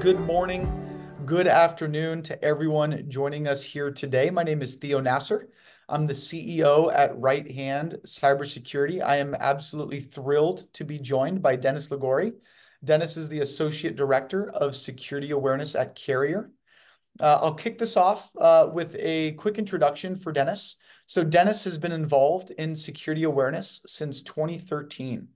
good morning, good afternoon to everyone joining us here today. My name is Theo Nasser. I'm the CEO at Right Hand Cybersecurity. I am absolutely thrilled to be joined by Dennis Legori. Dennis is the Associate Director of Security Awareness at Carrier. I'll kick this off with a quick introduction for Dennis. So Dennis has been involved in security awareness since 2013.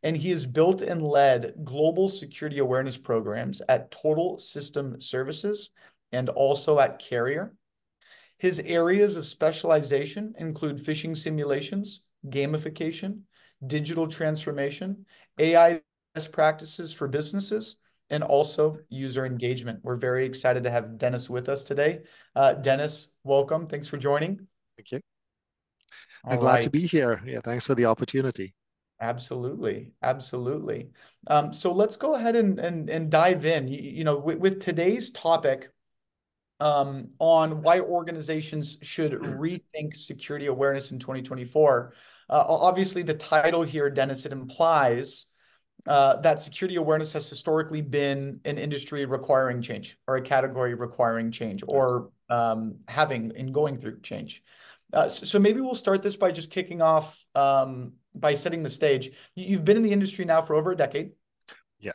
And he has built and led global security awareness programs at Total System Services and also at Carrier. His areas of specialization include phishing simulations, gamification, digital transformation, AI best practices for businesses, and also user engagement. We're very excited to have Dennis with us today. Dennis, welcome. Thanks for joining. Thank you. I'm All glad to right. be here. Yeah, thanks for the opportunity. Absolutely. Absolutely. So let's go ahead and dive in. With today's topic on why organizations should rethink security awareness in 2024. Obviously, the title here, Dennis, it implies that security awareness has historically been an industry requiring change or a category requiring change Yes. or having and going through change. So maybe we'll start this by just kicking off by setting the stage. You've been in the industry now for over a decade. Yes.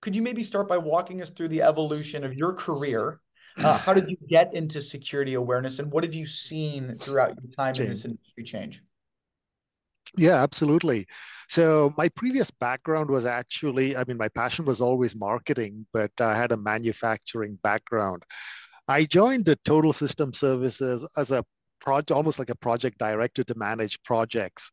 Could you maybe start by walking us through the evolution of your career? How did you get into security awareness, and what have you seen throughout your time in this Change. industry change? Yeah, absolutely. So my previous background was actually, my passion was always marketing, but I had a manufacturing background. I joined the Total System Services as a project, almost like a project director to manage projects.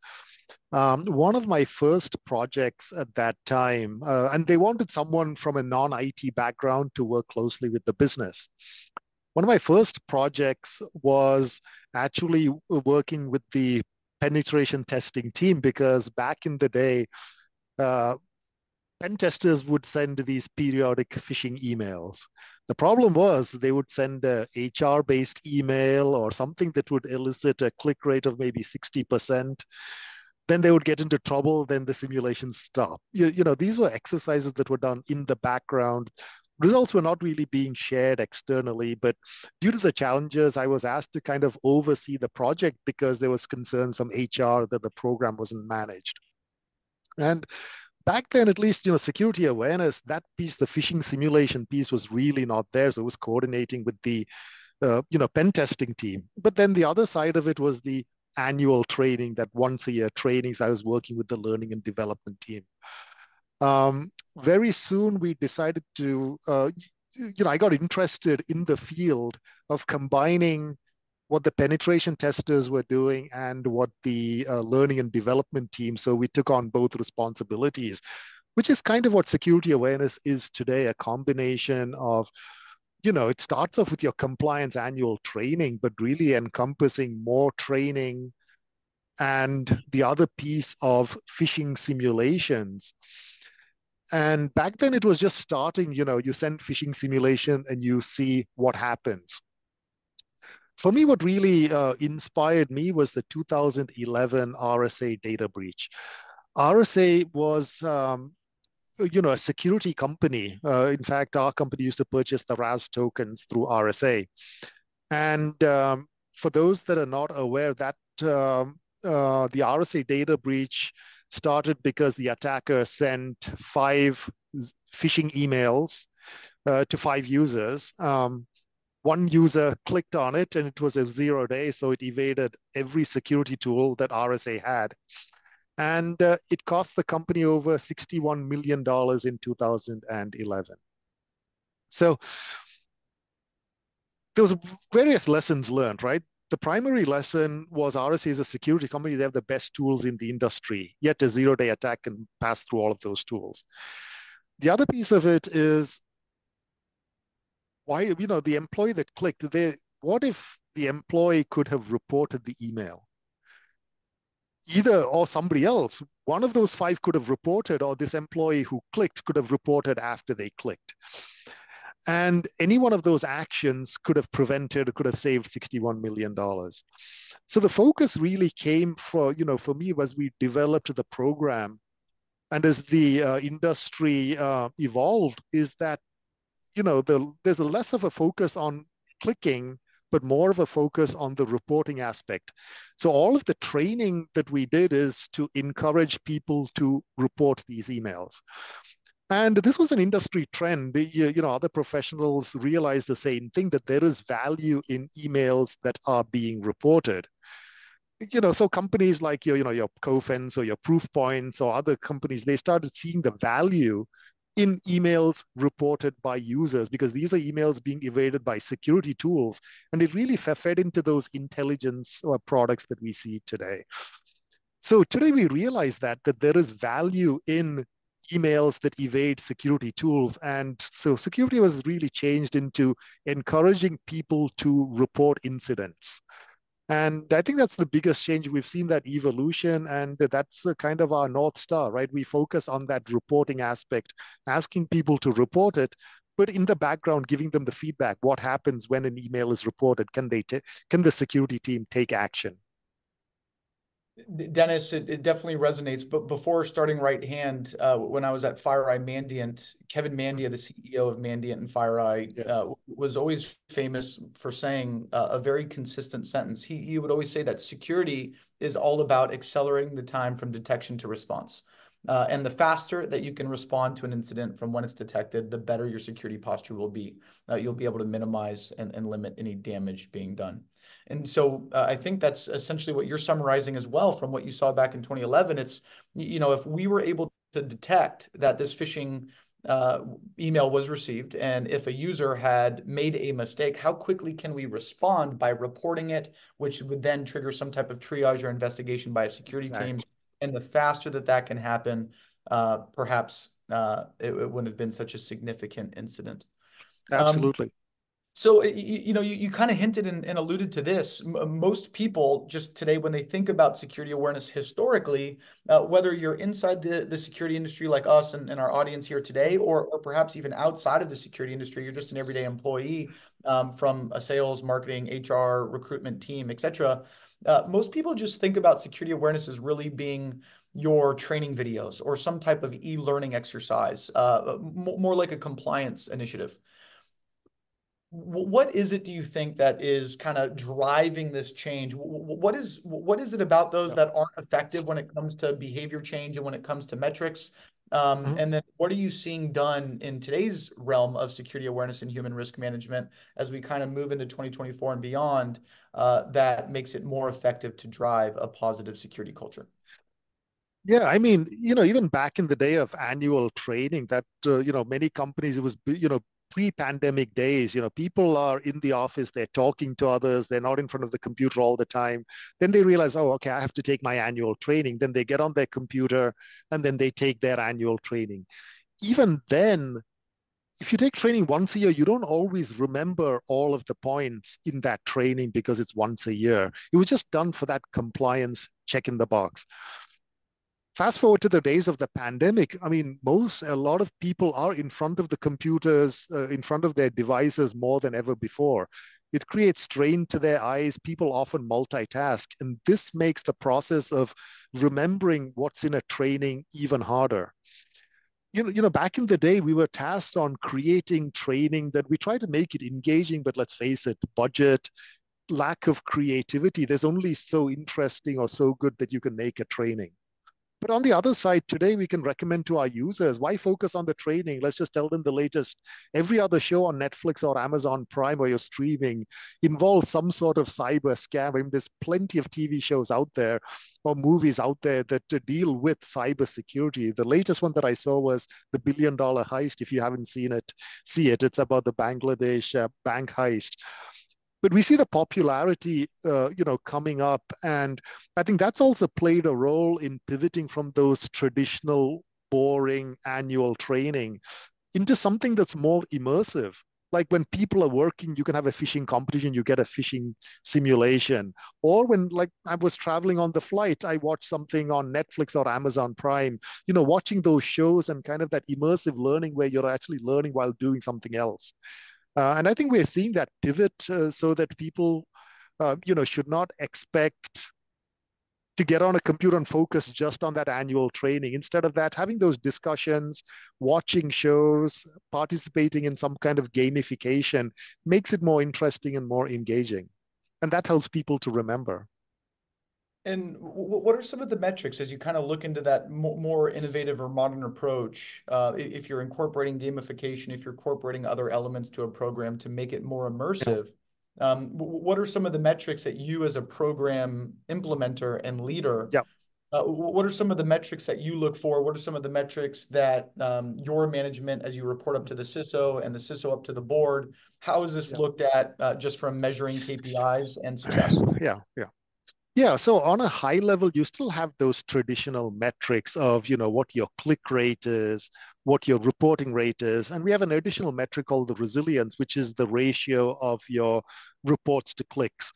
One of my first projects at that time, and they wanted someone from a non-IT background to work closely with the business. One of my first projects was actually working with the penetration testing team because back in the day, uh, pen testers would send these periodic phishing emails. The problem was they would send a HR-based email or something that would elicit a click rate of maybe 60%. Then they would get into trouble, then the simulations stop. These were exercises that were done in the background. Results were not really being shared externally, but due to the challenges, I was asked to kind of oversee the project because there was concerns from HR that the program wasn't managed. And back then, at least, security awareness, that piece, the phishing simulation piece was really not there. So it was coordinating with the, pen testing team. But then the other side of it was the annual training, that once a year trainings. I was working with the learning and development team. Very soon we decided to, I got interested in the field of combining what the penetration testers were doing and what the learning and development team. So we took on both responsibilities, which is kind of what security awareness is today, a combination of, it starts off with your compliance annual training, but really encompassing more training and the other piece of phishing simulations. And back then it was just starting, you send phishing simulation and you see what happens. For me, what really inspired me was the 2011 RSA data breach. RSA was, a security company. In fact, our company used to purchase the RAS tokens through RSA. And for those that are not aware, that the RSA data breach started because the attacker sent 5 phishing emails to 5 users. One user clicked on it and it was a 0-day, so it evaded every security tool that RSA had. And it cost the company over $61 million in 2011. So there was various lessons learned, right? The primary lesson was RSA is a security company. They have the best tools in the industry, yet a 0-day attack can pass through all of those tools. The other piece of it is why, the employee that clicked, what if the employee could have reported the email? Either or somebody else, one of those 5 could have reported, or this employee who clicked could have reported after they clicked. And any one of those actions could have saved $61 million. So the focus really came for me as we developed the program and as the industry evolved, is that there's a less of a focus on clicking, but more of a focus on the reporting aspect. So all of the training that we did is to encourage people to report these emails. And this was an industry trend. Other professionals realized the same thing, that there is value in emails that are being reported. So companies like your Cofens or your Proofpoints or other companies, they started seeing the value in emails reported by users, because these are emails being evaded by security tools, and it really fed into those intelligence products that we see today. So today we realize that there is value in emails that evade security tools. And so security was really changed into encouraging people to report incidents. And I think that's the biggest change. We've seen that evolution, and that's kind of our North Star, right? We focus on that reporting aspect, asking people to report it, but in the background, giving them the feedback. What happens when an email is reported? Can the security team take action? Dennis, it definitely resonates. But before starting Right Hand, when I was at FireEye Mandiant, Kevin Mandia, the CEO of Mandiant and FireEye, Yes, was always famous for saying a very consistent sentence. He would always say that security is all about accelerating the time from detection to response. And the faster that you can respond to an incident from when it's detected, the better your security posture will be. You'll be able to minimize and limit any damage being done. And so I think that's essentially what you're summarizing as well from what you saw back in 2011. It's, if we were able to detect that this phishing uh, email was received, and if a user had made a mistake, how quickly can we respond by reporting it, which would then trigger some type of triage or investigation by a security team. exactly. And the faster that can happen, perhaps it wouldn't have been such a significant incident. Um, Absolutely. so, you kind of hinted and alluded to this. Most people just today, when they think about security awareness historically, whether you're inside the security industry like us and our audience here today, or perhaps even outside of the security industry, you're just an everyday employee from a sales, marketing, HR, recruitment team, etc. Most people just think about security awareness as really being your training videos or some type of e-learning exercise, more like a compliance initiative. What is it, do you think, that is kind of driving this change? What is it about those Yeah. that aren't effective when it comes to behavior change and when it comes to metrics? Mhm. And then what are you seeing done in today's realm of security awareness and human risk management as we kind of move into 2024 and beyond, that makes it more effective to drive a positive security culture? Yeah, I mean, even back in the day of annual training, that many companies, it was pre-pandemic days. People are in the office, they're talking to others, they're not in front of the computer all the time. Then they realize, oh, okay, I have to take my annual training. Then they get on their computer and then they take their annual training. Even then, if you take training once a year, you don't always remember all of the points in that training because it's once a year. It was just done for that compliance check in the box. Fast forward to the days of the pandemic. I mean, a lot of people are in front of the computers, in front of their devices more than ever before. It creates strain to their eyes. People often multitask, and this makes the process of remembering what's in a training even harder. Back in the day, we were tasked on creating training that we try to make it engaging, but let's face it, budget, lack of creativity. There's only so interesting or so good that you can make a training. But on the other side, today we can recommend to our users, why focus on the training? Let's just tell them the latest. Every other show on Netflix or Amazon Prime or you're streaming involves some sort of cyber scam. I mean, there's plenty of TV shows out there or movies out there that deal with cybersecurity. The latest one that I saw was The $1 Billion Heist. If you haven't seen it, see it. It's about the Bangladesh bank heist, but we see the popularity, coming up, and I think that's also played a role in pivoting from those traditional, boring annual training into something that's more immersive. Like when people are working, you can have a fishing competition, you get a fishing simulation. Or when, like, I was traveling on the flight, I watched something on Netflix or Amazon Prime, watching those shows and kind of that immersive learning where you're actually learning while doing something else. And I think we're seeing that pivot so that people, should not expect to get on a computer and focus just on that annual training. Instead of that, having those discussions, watching shows, participating in some kind of gamification makes it more interesting and more engaging. And that helps people to remember. And what are some of the metrics as you kind of look into that more innovative or modern approach? If you're incorporating gamification, if you're incorporating other elements to a program to make it more Yeah. immersive, what are some of the metrics that you as a program implementer and leader, Yeah. what are some of the metrics that you look for? What are some of the metrics that your management, as you report up to the CISO and the CISO up to the board, how is this Yeah. looked at just from measuring KPIs and success? Yeah. Yeah. Yeah, so on a high level, you still have those traditional metrics of, what your click rate is, what your reporting rate is, and we have an additional metric called the resilience, which is the ratio of your reports to clicks.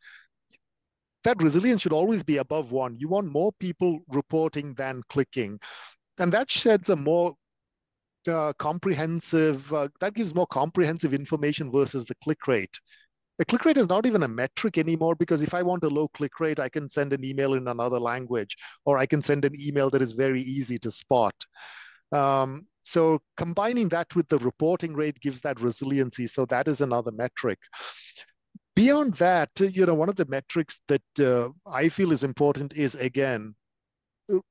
That resilience should always be above one. You want more people reporting than clicking, and that sheds a more that gives more comprehensive information versus the click rate. The click rate is not even a metric anymore because if I want a low click rate, I can send an email in another language, or I can send an email that is very easy to spot. So combining that with the reporting rate gives that resiliency. So that is another metric. Beyond that, one of the metrics that I feel is important is again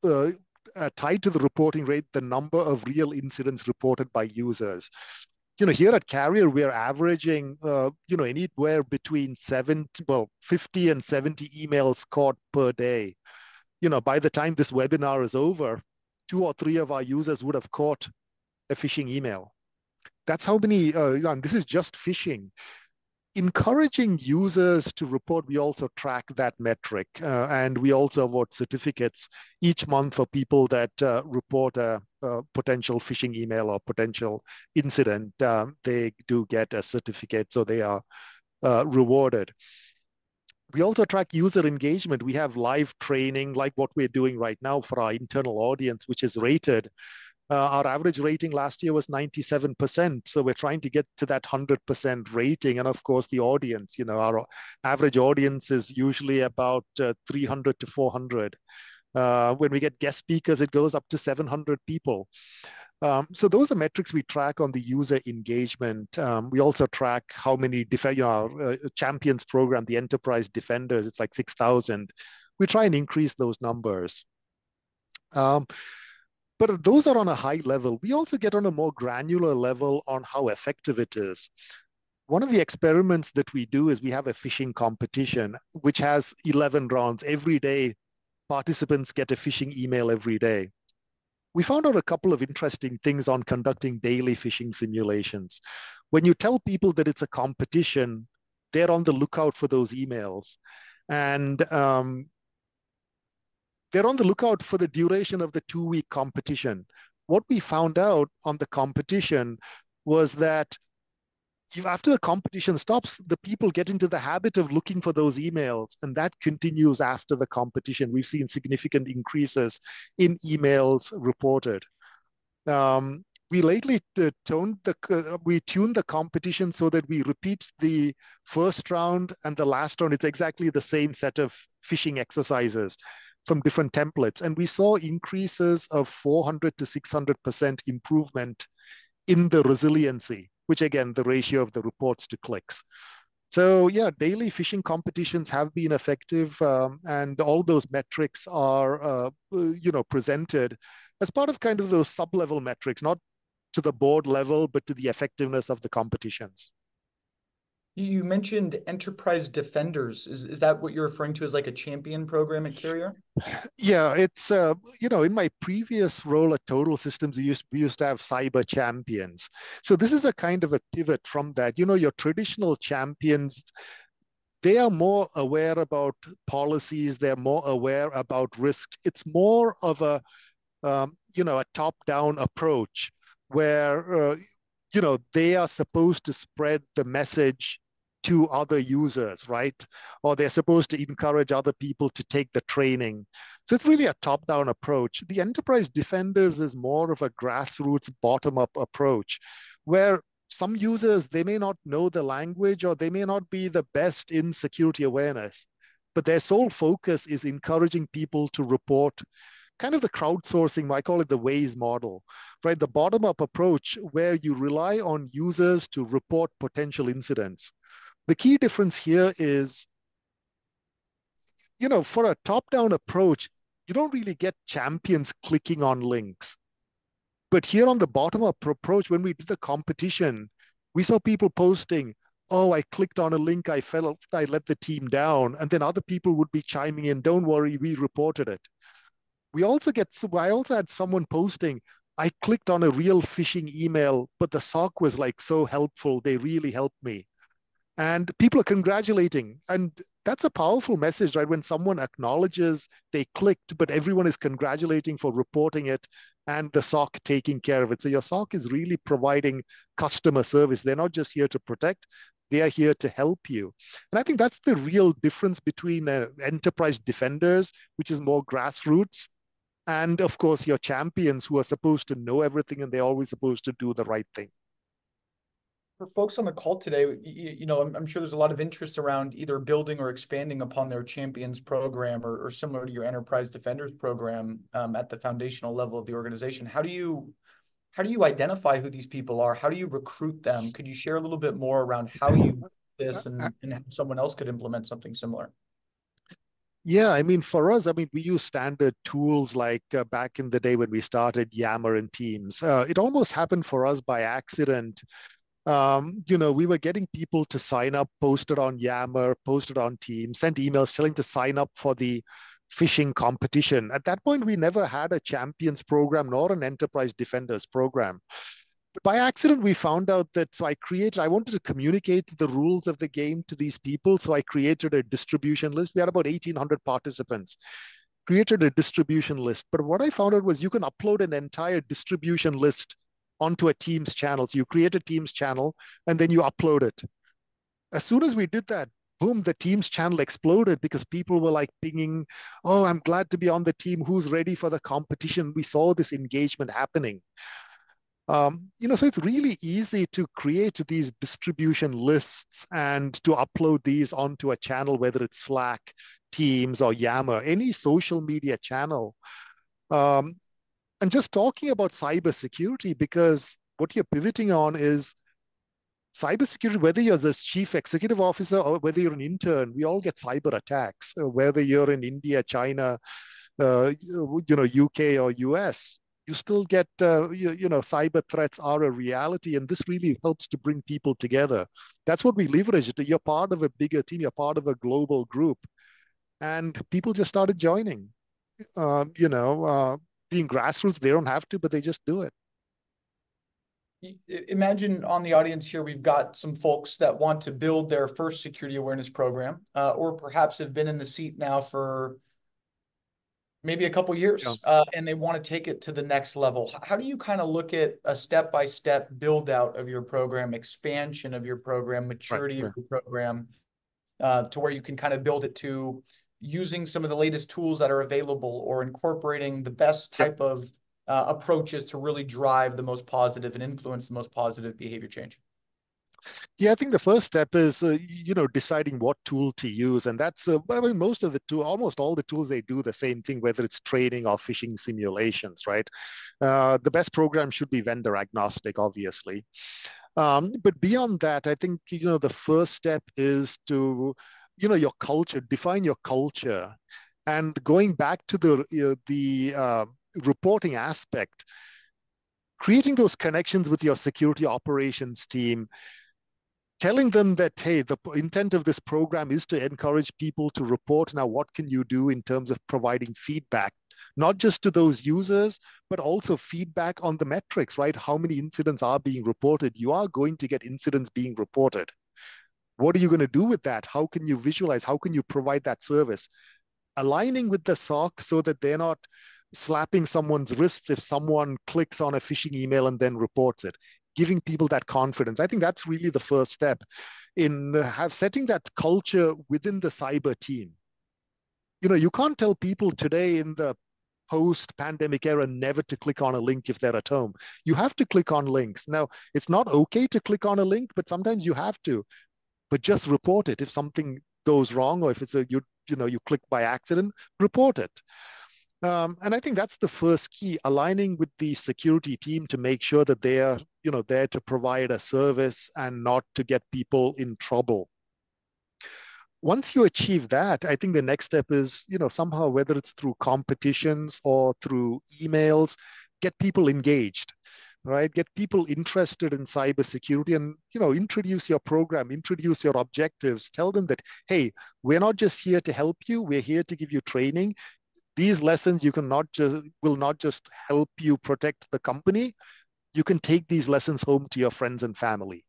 uh, tied to the reporting rate, the number of real incidents reported by users. Here at Carrier, we're averaging, anywhere between 50 and 70 emails caught per day. By the time this webinar is over, 2 or 3 of our users would have caught a phishing email. That's how many, and this is just phishing. Encouraging users to report, we also track that metric. And we also award certificates each month for people that report a potential phishing email or potential incident. They do get a certificate, so they are rewarded. We also track user engagement. We have live training like what we're doing right now for our internal audience, which is rated. Our average rating last year was 97%. So we're trying to get to that 100% rating. And of course, the audience, our average audience is usually about 300 to 400. When we get guest speakers, it goes up to 700 people. So those are metrics we track on the user engagement. We also track how many our champions program, the enterprise defenders, it's like 6,000. We try and increase those numbers. But those are on a high level. We also get on a more granular level on how effective it is. One of the experiments that we do is we have a phishing competition, which has 11 rounds. Every day, participants get a phishing email every day. We found out a couple of interesting things on conducting daily phishing simulations. When you tell people that it's a competition, they're on the lookout for those emails. And they're on the lookout for the duration of the 2-week competition. What we found out on the competition was that after the competition stops, the people get into the habit of looking for those emails, and that continues after the competition. We've seen significant increases in emails reported. We lately tuned the competition so that we repeat the first round and the last round. It's exactly the same set of phishing exercises from different templates. And we saw increases of 400 to 600% improvement in the resiliency, which again, the ratio of the reports to clicks. So yeah, daily phishing competitions have been effective, and all those metrics are, presented as part of kind of those sub-level metrics, not to the board level, but to the effectiveness of the competitions. You mentioned enterprise defenders. Is that what you're referring to as like a champion program at Carrier? Yeah, it's in my previous role at Total Systems, we used to have cyber champions. So this is a kind of a pivot from that. Your traditional champions, they are more aware about policies, they're more aware about risk. It's more of a top-down approach where they are supposed to spread the message to other users, right? Or they're supposed to encourage other people to take the training. So it's really a top-down approach. The enterprise defenders is more of a grassroots bottom-up approach where some users, they may not know the language or they may not be the best in security awareness. but their sole focus is encouraging people to report kind of the crowdsourcing, I call it the Waze model, right? The bottom up approach where you rely on users to report potential incidents. The key difference here is, for a top down approach, you don't really get champions clicking on links. But here on the bottom up approach, when we did the competition, we saw people posting, oh, I clicked on a link, I felt I let the team down. And then other people would be chiming in, don't worry, we reported it. I also had someone posting, I clicked on a real phishing email, but the SOC was like so helpful. They really helped me. And people are congratulating. And that's a powerful message, right? When someone acknowledges they clicked, but everyone is congratulating for reporting it and the SOC taking care of it. So your SOC is really providing customer service. They're not just here to protect, they are here to help you. And I think that's the real difference between enterprise defenders, which is more grassroots, and of course, your champions who are supposed to know everything and they're always supposed to do the right thing. For folks on the call today, I'm sure there's a lot of interest around either building or expanding upon their champions program or similar to your enterprise defenders program at the foundational level of the organization. How do you identify who these people are? How do you recruit them? Could you share a little bit more around how you do this and how someone else could implement something similar? Yeah, I mean, for us, I mean, we use standard tools like back in the day when we started Yammer and Teams. It almost happened for us by accident. We were getting people to sign up, posted on Yammer, posted on Teams, sent emails telling to sign up for the phishing competition. At that point, we never had a champions program nor an enterprise defenders program. But by accident, we found out that I wanted to communicate the rules of the game to these people. So I created a distribution list. We had about 1,800 participants, created a distribution list. But what I found out was you can upload an entire distribution list onto a Teams channel. So you create a Teams channel and then you upload it. As soon as we did that, boom, the Teams channel exploded because people were like pinging, oh, I'm glad to be on the team. Who's ready for the competition? We saw this engagement happening. So it's really easy to create these distribution lists and to upload these onto a channel, whether it's Slack, Teams, or Yammer, any social media channel. And just talking about cybersecurity, because what you're pivoting on is cybersecurity, whether you're the chief executive officer or whether you're an intern, we all get cyber attacks, whether you're in India, China, UK or US. You still get, cyber threats are a reality, and this really helps to bring people together. That's what we leverage. You're part of a bigger team, you're part of a global group, and people just started joining. Being grassroots, they don't have to, but they just do it. Imagine on the audience here, we've got some folks that want to build their first security awareness program, or perhaps have been in the seat now for maybe a couple years, and they want to take it to the next level. How do you kind of look at a step-by-step build out of your program, expansion of your program, maturity of your program, to where you can kind of build it to using some of the latest tools that are available or incorporating the best type of approaches to really drive the most positive and influence the most positive behavior change? Yeah, I think the first step is, deciding what tool to use. And that's, almost all the tools, they do the same thing, whether it's training or phishing simulations, right? The best program should be vendor agnostic, obviously. But beyond that, I think, the first step is to, your culture, define your culture. And going back to the reporting aspect, creating those connections with your security operations team, telling them that, hey, the intent of this program is to encourage people to report. Now, what can you do in terms of providing feedback, not just to those users, but also feedback on the metrics, right? How many incidents are being reported? You are going to get incidents being reported. What are you going to do with that? How can you visualize? How can you provide that service? Aligning with the SOC so that they're not slapping someone's wrists if someone clicks on a phishing email and then reports it. Giving people that confidence. I think that's really the first step in setting that culture within the cyber team. You can't tell people today in the post-pandemic era never to click on a link if they're at home. You have to click on links. Now, it's not okay to click on a link, but sometimes you have to. But just report it if something goes wrong or if it's you you click by accident, report it. And I think that's the first key, aligning with the security team to make sure that they are, there to provide a service and not to get people in trouble. Once you achieve that, I think the next step is, somehow, whether it's through competitions or through emails, get people engaged, right? Get people interested in cybersecurity and, introduce your program, introduce your objectives, tell them that, hey, we're not just here to help you, we're here to give you training. These lessons you can not just will not just help you protect the company. You can take these lessons home to your friends and family.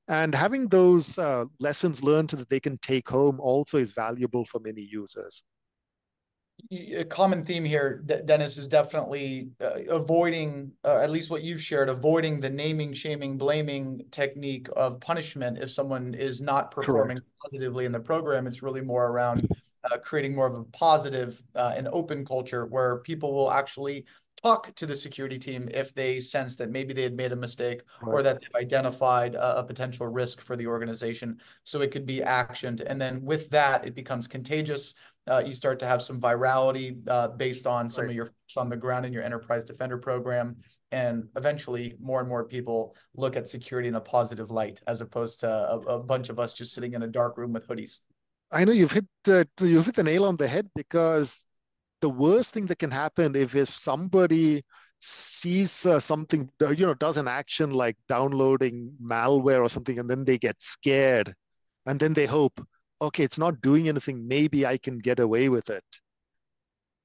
And having those lessons learned that they can take home also is valuable for many users. A common theme here, Dennis, is definitely avoiding, at least what you've shared, avoiding the naming, shaming, blaming technique of punishment if someone is not performing Correct. positively in the program. It's really more around creating more of a positive and open culture where people will actually talk to the security team if they sense that maybe they had made a mistake or Right. that they've identified a potential risk for the organization. So it could be actioned. And then with that, it becomes contagious. You start to have some virality based on some Right. of your folks on the ground in your enterprise defender program. And eventually, more and more people look at security in a positive light, as opposed to a bunch of us just sitting in a dark room with hoodies. I know you've hit the nail on the head, because the worst thing that can happen if somebody sees something, does an action like downloading malware or something, and then they get scared, and then they hope, okay, it's not doing anything, maybe I can get away with it.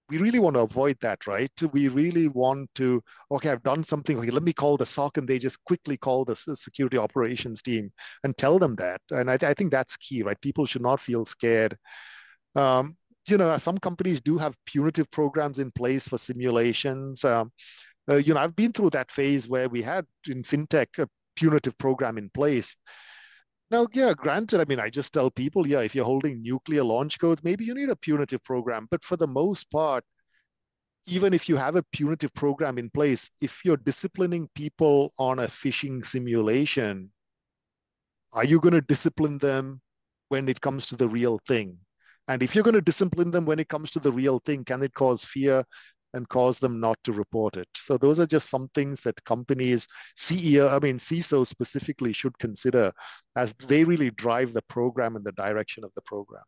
We really want to avoid that, right? We really want to, okay, I've done something, okay, let me call the SOC, and they just quickly call the security operations team and tell them that. And I think that's key, right? People should not feel scared. Um, some companies do have punitive programs in place for simulations. I've been through that phase where we had in fintech a punitive program in place. Now, yeah, granted, I mean, I just tell people, yeah, if you're holding nuclear launch codes, maybe you need a punitive program. But for the most part, even if you have a punitive program in place, if you're disciplining people on a phishing simulation, are you going to discipline them when it comes to the real thing? And if you're going to discipline them when it comes to the real thing, can it cause fear and cause them not to report it? So those are just some things that companies, CISO specifically, should consider as they really drive the program in the direction of the program.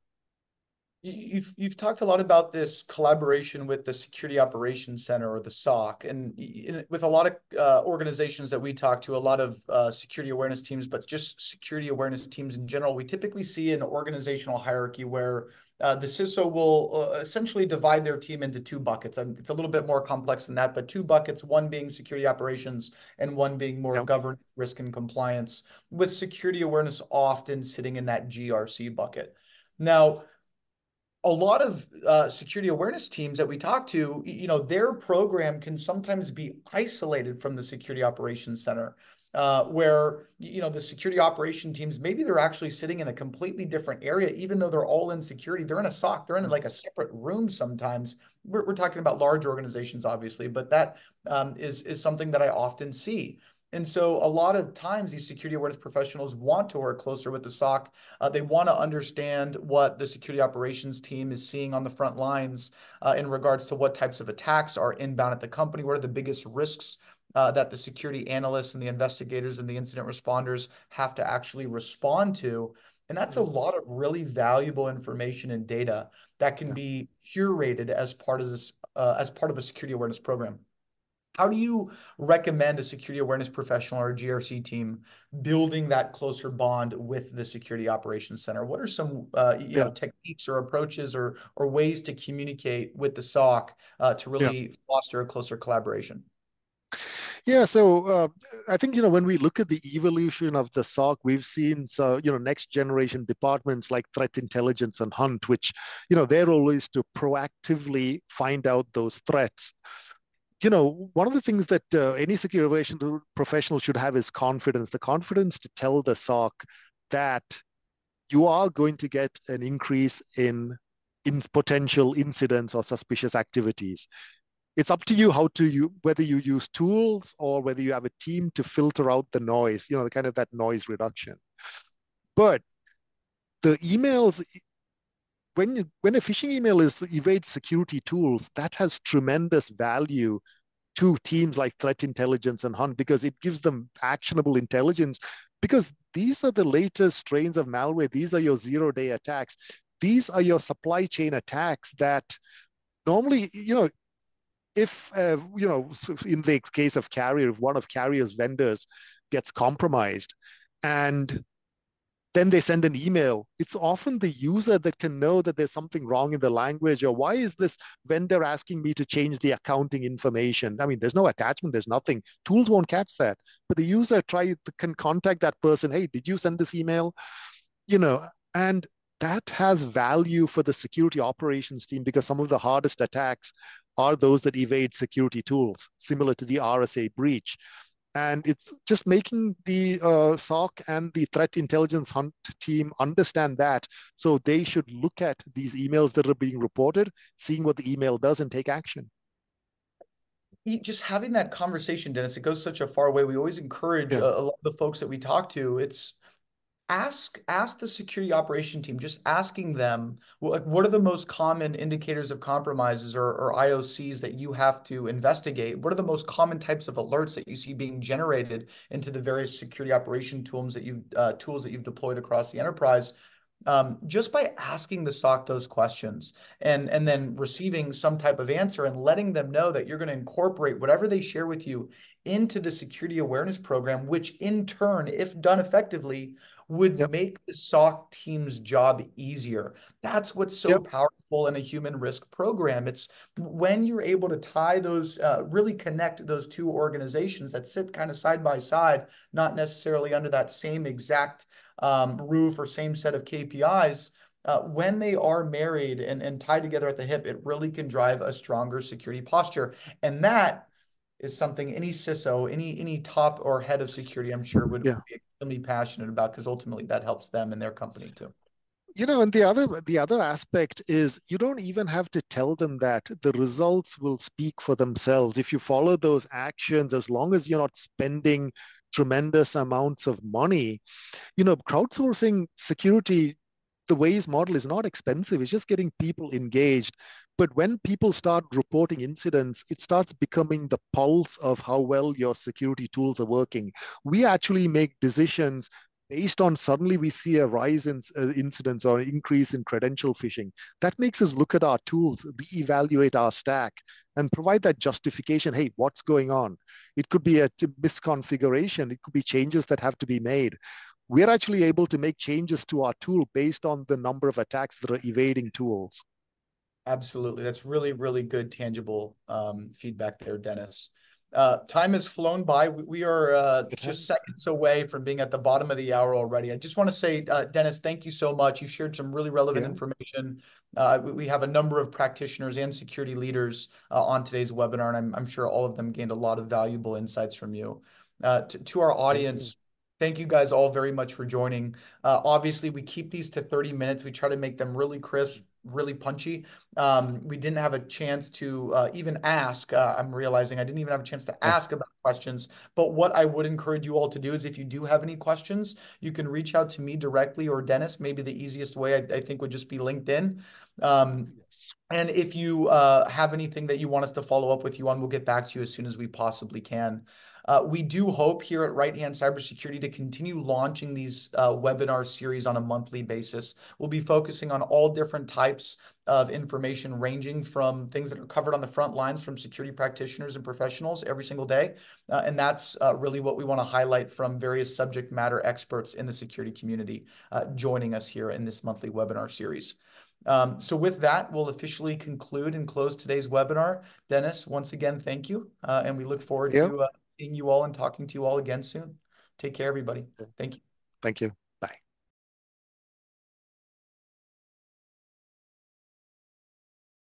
You've talked a lot about this collaboration with the Security Operations Center or the SOC, and with a lot of organizations that we talk to, a lot of security awareness teams, but just security awareness teams in general, we typically see an organizational hierarchy where the CISO will essentially divide their team into two buckets. And it's a little bit more complex than that, but two buckets, one being security operations and one being more Yeah, governance, risk, and compliance, with security awareness often sitting in that GRC bucket. Now, a lot of security awareness teams that we talk to, their program can sometimes be isolated from the security operations center, where, the security operation teams, maybe they're actually sitting in a completely different area, even though they're all in security. They're in a SOC, they're in like a separate room sometimes. We're talking about large organizations, obviously, but that is something that I often see. And so a lot of times these security awareness professionals want to work closer with the SOC. They want to understand what the security operations team is seeing on the front lines in regards to what types of attacks are inbound at the company. What are the biggest risks that the security analysts and the investigators and the incident responders have to actually respond to? And that's a mhm, lot of really valuable information and data that can yeah. be curated as part of this, as part of a security awareness program. How do you recommend a security awareness professional or a GRC team building that closer bond with the Security Operations Center? What are some Yeah, techniques or approaches or ways to communicate with the SOC to yeah. really foster a closer collaboration? Yeah, so I think when we look at the evolution of the SOC, we've seen next generation departments like threat intelligence and hunt, which their role is to proactively find out those threats. One of the things that any security operations professional should have is confidence. The confidence to tell the SOC that you are going to get an increase in potential incidents or suspicious activities. It's up to you whether you use tools or whether you have a team to filter out the noise, the kind of that noise reduction. But the emails when a phishing email is evade security tools, that has tremendous value to teams like threat intelligence and hunt because it gives them actionable intelligence because these are the latest strains of malware. These are your zero-day attacks. These are your supply chain attacks that normally, if in the case of carrier, if one of carrier's vendors gets compromised and then they send an email, it's often the user that can know that there's something wrong in the language or why is this vendor asking me to change the accounting information? I mean, there's no attachment, there's nothing. Tools won't catch that. But the user can contact that person. Hey, did you send this email? You know, and that has value for the security operations team because some of the hardest attacks are those that evade security tools, similar to the RSA breach. And it's just making the SOC and the threat intelligence hunt team understand that. So they should look at these emails that are being reported, seeing what the email does, and take action. Just having that conversation, Dennis, it goes such a far way. We always encourage Yeah. a lot of the folks that we talk to. It's ask the security operation team, just asking them, well, like, what are the most common indicators of compromises or IOCs that you have to investigate? What are the most common types of alerts that you see being generated into the various security operation tools that you've deployed across the enterprise? Just by asking the SOC those questions and then receiving some type of answer and letting them know that you're going to incorporate whatever they share with you into the security awareness program, which in turn, if done effectively, would Yep. make the SOC team's job easier. That's what's so Yep. powerful in a human risk program. It's when you're able to tie those, really connect those two organizations that sit kind of side by side, not necessarily under that same exact roof or same set of KPIs, when they are married and tied together at the hip, it really can drive a stronger security posture. And that is something any CISO, any top or head of security, I'm sure would Yeah. be extremely passionate about because ultimately that helps them and their company too. And the other aspect is you don't even have to tell them that the results will speak for themselves. If you follow those actions, as long as you're not spending tremendous amounts of money, crowdsourcing security, the Waze model is not expensive. It's just getting people engaged. But when people start reporting incidents, it starts becoming the pulse of how well your security tools are working. We actually make decisions based on suddenly we see a rise in incidents or an increase in credential phishing. That makes us look at our tools, reevaluate our stack, and provide that justification. Hey, what's going on? It could be a misconfiguration. It could be changes that have to be made. We're actually able to make changes to our tool based on the number of attacks that are evading tools. Absolutely. That's really, really good, tangible feedback there, Dennis. Time has flown by. We are It just has. seconds away from being at the bottom of the hour already. I just want to say, Dennis, thank you so much. You shared some really relevant Yeah. information. We have a number of practitioners and security leaders on today's webinar, and I'm sure all of them gained a lot of valuable insights from you. To our Thank you. audience, thank you guys all very much for joining. Obviously, we keep these to 30 minutes. We try to make them really crisp, really punchy. We didn't have a chance to even ask. I'm realizing I didn't even have a chance to Yeah. ask about questions. But what I would encourage you all to do is if you do have any questions, you can reach out to me directly or Dennis. Maybe the easiest way I think would just be LinkedIn. Um, Yes. and if you have anything that you want us to follow up with you on, we'll get back to you as soon as we possibly can. We do hope here at Right Hand Cybersecurity to continue launching these webinar series on a monthly basis. We'll be focusing on all different types of information, ranging from things that are covered on the front lines from security practitioners and professionals every single day. And that's really what we want to highlight from various subject matter experts in the security community joining us here in this monthly webinar series. So with that, we'll officially conclude and close today's webinar. Dennis, once again, thank you. And we look forward Yeah. to seeing you all and talking to you all again soon. Take care, everybody. Thank you. Thank you.